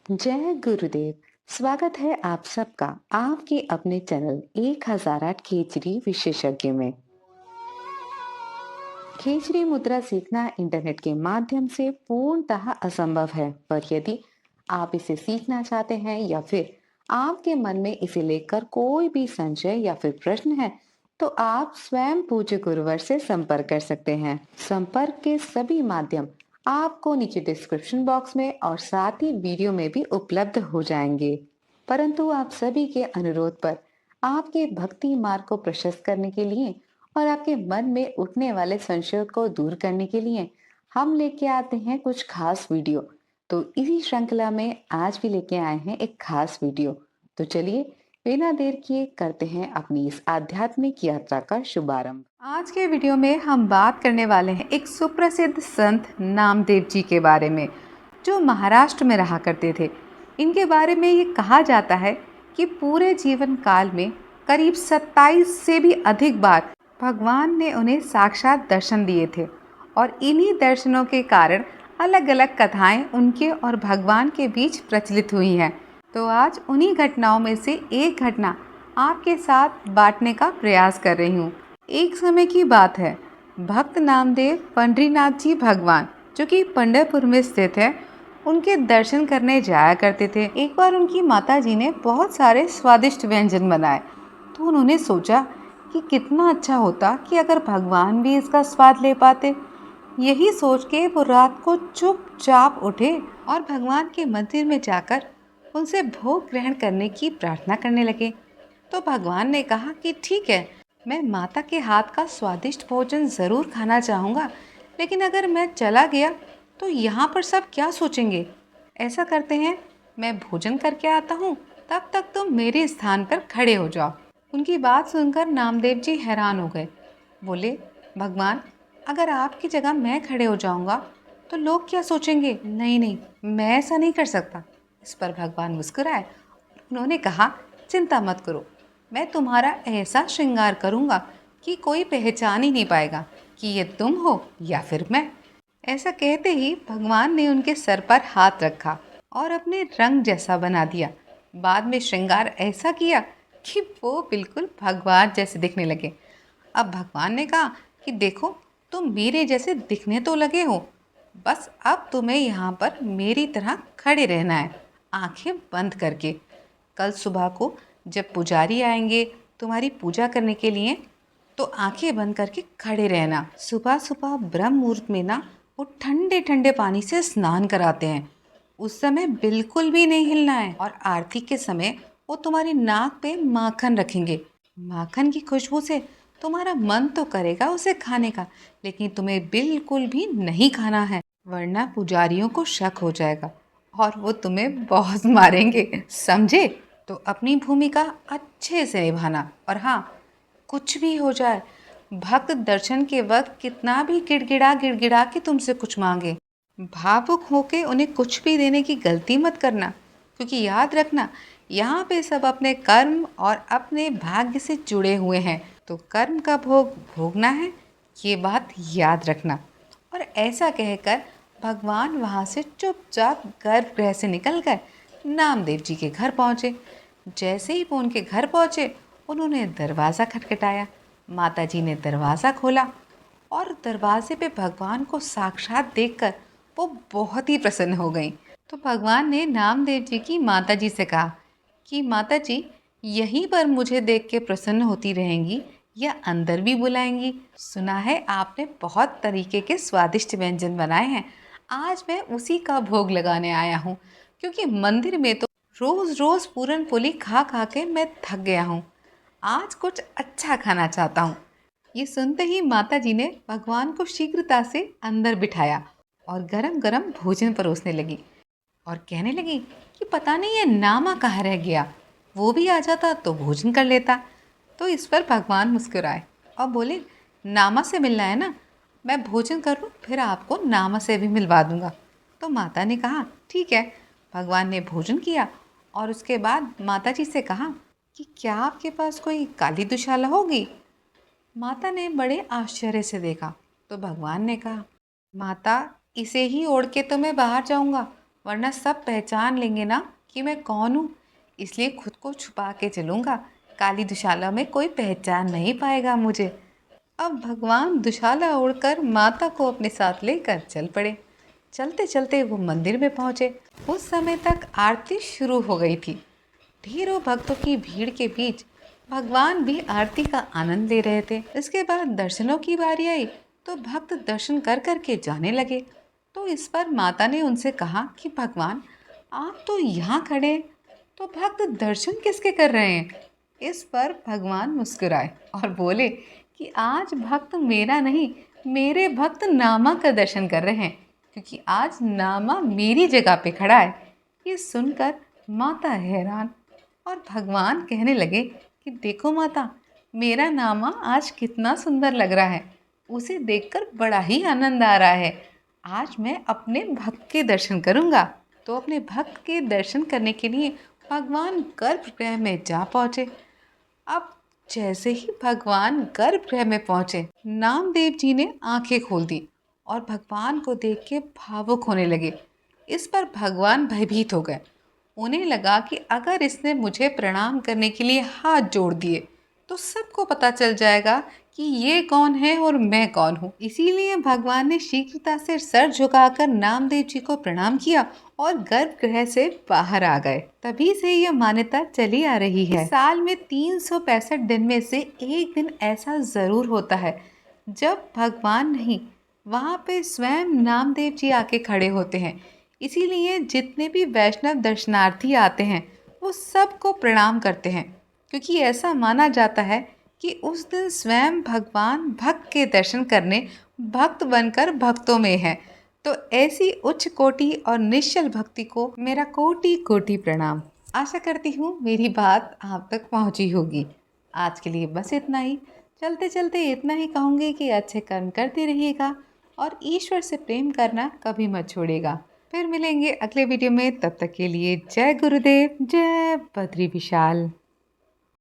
जय गुरुदेव। स्वागत है आप सबका आपके अपने चैनल 1008 खेचरी विशेषज्ञ में। खेचरी मुद्रा सीखना इंटरनेट के माध्यम से पूर्णतः असंभव है, पर यदि आप इसे सीखना चाहते हैं या फिर आपके मन में इसे लेकर कोई भी संशय या फिर प्रश्न है, तो आप स्वयं पूज्य गुरुवर से संपर्क कर सकते हैं। संपर्क के सभी माध्यम आपको नीचे डिस्क्रिप्शन बॉक्स में और साथ ही वीडियो में भी उपलब्ध हो जाएंगे। परंतु आप सभी के अनुरोध पर आपके भक्ति मार्ग को प्रशस्त करने के लिए और आपके मन में उठने वाले संशयों को दूर करने के लिए हम लेके आते हैं कुछ खास वीडियो। तो इसी श्रृंखला में आज भी लेके आए हैं एक खास वीडियो। तो चलिए बिना देर किए करते हैं अपनी इस आध्यात्मिक यात्रा का शुभारंभ। आज के वीडियो में हम बात करने वाले हैं एक सुप्रसिद्ध संत नामदेव जी के बारे में, जो महाराष्ट्र में रहा करते थे। इनके बारे में ये कहा जाता है कि पूरे जीवन काल में करीब 27 से भी अधिक बार भगवान ने उन्हें साक्षात दर्शन दिए थे और इन्हीं दर्शनों के कारण अलग अलग कथाएं उनके और भगवान के बीच प्रचलित हुई हैं। तो आज उन्हीं घटनाओं में से एक घटना आपके साथ बांटने का प्रयास कर रही हूँ। एक समय की बात है, भक्त नामदेव पंढरीनाथ जी भगवान, जो कि पंढरपुर में स्थित है, उनके दर्शन करने जाया करते थे। एक बार उनकी माता जी ने बहुत सारे स्वादिष्ट व्यंजन बनाए, तो उन्होंने सोचा कि कितना अच्छा होता कि अगर भगवान भी इसका स्वाद ले पाते। यही सोच के वो रात को चुपचाप उठे और भगवान के मंदिर में जाकर उनसे भोग ग्रहण करने की प्रार्थना करने लगे। तो भगवान ने कहा कि ठीक है, मैं माता के हाथ का स्वादिष्ट भोजन ज़रूर खाना चाहूँगा, लेकिन अगर मैं चला गया तो यहाँ पर सब क्या सोचेंगे। ऐसा करते हैं, मैं भोजन करके आता हूँ, तब तक तुम मेरे स्थान पर खड़े हो जाओ। उनकी बात सुनकर नामदेव जी हैरान हो गए। बोले, भगवान, अगर आपकी जगह मैं खड़े हो जाऊंगा तो लोग क्या सोचेंगे। नहीं नहीं, मैं ऐसा नहीं कर सकता। इस पर भगवान मुस्कुराए और उन्होंने कहा, चिंता मत करो, मैं तुम्हारा ऐसा श्रृंगार करूंगा कि कोई पहचान ही नहीं पाएगा कि ये तुम हो या फिर मैं। ऐसा कहते ही भगवान ने उनके सर पर हाथ रखा और अपने रंग जैसा बना दिया। बाद में श्रृंगार ऐसा किया कि वो बिल्कुल भगवान जैसे दिखने लगे। अब भगवान ने कहा कि देखो, तुम मेरे जैसे दिखने तो लगे हो, बस अब तुम्हें यहाँ पर मेरी तरह खड़े रहना है, आंखें बंद करके। कल सुबह को जब पुजारी आएंगे तुम्हारी पूजा करने के लिए, तो आंखें बंद करके खड़े रहना। सुबह सुबह ब्रह्म मुहूर्त में ना वो ठंडे ठंडे पानी से स्नान कराते हैं, उस समय बिल्कुल भी नहीं हिलना है। और आरती के समय वो तुम्हारी नाक पे माखन रखेंगे। माखन की खुशबू से तुम्हारा मन तो करेगा उसे खाने का, लेकिन तुम्हें बिल्कुल भी नहीं खाना है, वरना पुजारियों को शक हो जाएगा और वो तुम्हें बहुत मारेंगे, समझे। तो अपनी भूमिका अच्छे से निभाना। और हाँ, कुछ भी हो जाए, भक्त दर्शन के वक्त कितना भी गिड़गिड़ा गिड़गिड़ा के तुमसे कुछ मांगे, भावुक होके उन्हें कुछ भी देने की गलती मत करना, क्योंकि याद रखना, यहाँ पे सब अपने कर्म और अपने भाग्य से जुड़े हुए हैं, तो कर्म का भोग भोगना है, ये बात याद रखना। और ऐसा कहकर भगवान वहाँ से चुपचाप गर्भगृह से निकलकर नामदेव जी के घर पहुँचे। जैसे ही वो उनके घर पहुँचे, उन्होंने दरवाज़ा खटखटाया। माता जी ने दरवाज़ा खोला और दरवाजे पे भगवान को साक्षात देखकर वो बहुत ही प्रसन्न हो गई। तो भगवान ने नामदेव जी की माता जी से कहा कि माता जी, यहीं पर मुझे देख के प्रसन्न होती रहेंगी या अंदर भी बुलाएंगी। सुना है आपने बहुत तरीके के स्वादिष्ट व्यंजन बनाए हैं, आज मैं उसी का भोग लगाने आया हूँ, क्योंकि मंदिर में तो रोज़ रोज़ पूरन पोली खा खा के मैं थक गया हूँ। आज कुछ अच्छा खाना चाहता हूँ। ये सुनते ही माता जी ने भगवान को शीघ्रता से अंदर बिठाया और गरम गरम भोजन परोसने लगी और कहने लगी कि पता नहीं ये नामा कहाँ रह गया, वो भी आ जाता तो भोजन कर लेता। तो इस पर भगवान मुस्कुराए और बोले, नामा से मिलना है ना, मैं भोजन कर लूँ फिर आपको नामा से भी मिलवा दूँगा। तो माता ने कहा ठीक है। भगवान ने भोजन किया और उसके बाद माता जी से कहा कि क्या आपके पास कोई काली दुशाला होगी। माता ने बड़े आश्चर्य से देखा तो भगवान ने कहा, माता, इसे ही ओढ़ के तो मैं बाहर जाऊंगा, वरना सब पहचान लेंगे ना कि मैं कौन हूँ। इसलिए खुद को छुपा के चलूँगा। काली दुशाला में कोई पहचान नहीं पाएगा मुझे। अब भगवान दुशाला उड़कर माता को अपने साथ लेकर चल पड़े। चलते चलते वो मंदिर में पहुँचे। उस समय तक आरती शुरू हो गई थी। ढेरों भक्तों की भीड़ के बीच भगवान भी आरती का आनंद ले रहे थे। इसके बाद दर्शनों की बारी आई तो भक्त दर्शन कर कर के जाने लगे। तो इस पर माता ने उनसे कहा कि भगवान, आप तो यहाँ खड़े हैं, तो भक्त दर्शन किसके कर रहे हैं? इस पर भगवान मुस्कुराए और बोले कि आज भक्त मेरा नहीं, मेरे भक्त नामा का दर्शन कर रहे हैं, क्योंकि आज नामा मेरी जगह पे खड़ा है। ये सुनकर माता हैरान और भगवान कहने लगे कि देखो माता, मेरा नामा आज कितना सुंदर लग रहा है। उसे देखकर बड़ा ही आनंद आ रहा है। आज मैं अपने भक्त के दर्शन करूंगा। तो अपने भक्त के दर्शन करने के लिए भगवान गर्भगृह में जा पहुँचे। अब जैसे ही भगवान गर्भगृह में पहुँचे, नामदेव जी ने आंखें खोल दी और भगवान को देख के भावुक होने लगे। इस पर भगवान भयभीत हो गए। उन्हें लगा कि अगर इसने मुझे प्रणाम करने के लिए हाथ जोड़ दिए तो सबको पता चल जाएगा कि ये कौन है और मैं कौन हूँ। इसीलिए भगवान ने शीघ्रता से सर झुकाकर नामदेव जी को प्रणाम किया और गर्भगृह से बाहर आ गए। तभी से यह मान्यता चली आ रही है। साल में 365 दिन में से एक दिन ऐसा जरूर होता है जब भगवान नहीं, वहाँ पे स्वयं नामदेव जी आके खड़े होते हैं। इसीलिए जितने भी वैष्णव दर्शनार्थी आते हैं वो सबको प्रणाम करते हैं, क्योंकि ऐसा माना जाता है कि उस दिन स्वयं भगवान भक्त के दर्शन करने भक्त बनकर भक्तों में है। तो ऐसी उच्च कोटि और निश्चल भक्ति को मेरा कोटि कोटि प्रणाम। आशा करती हूँ मेरी बात आप तक पहुँची होगी। आज के लिए बस इतना ही। चलते चलते इतना ही कहूँगी कि अच्छे कर्म करते रहिएगा और ईश्वर से प्रेम करना कभी मत छोड़िएगा। फिर मिलेंगे अगले वीडियो में। तब तक के लिए जय गुरुदेव, जय बद्री विशाल।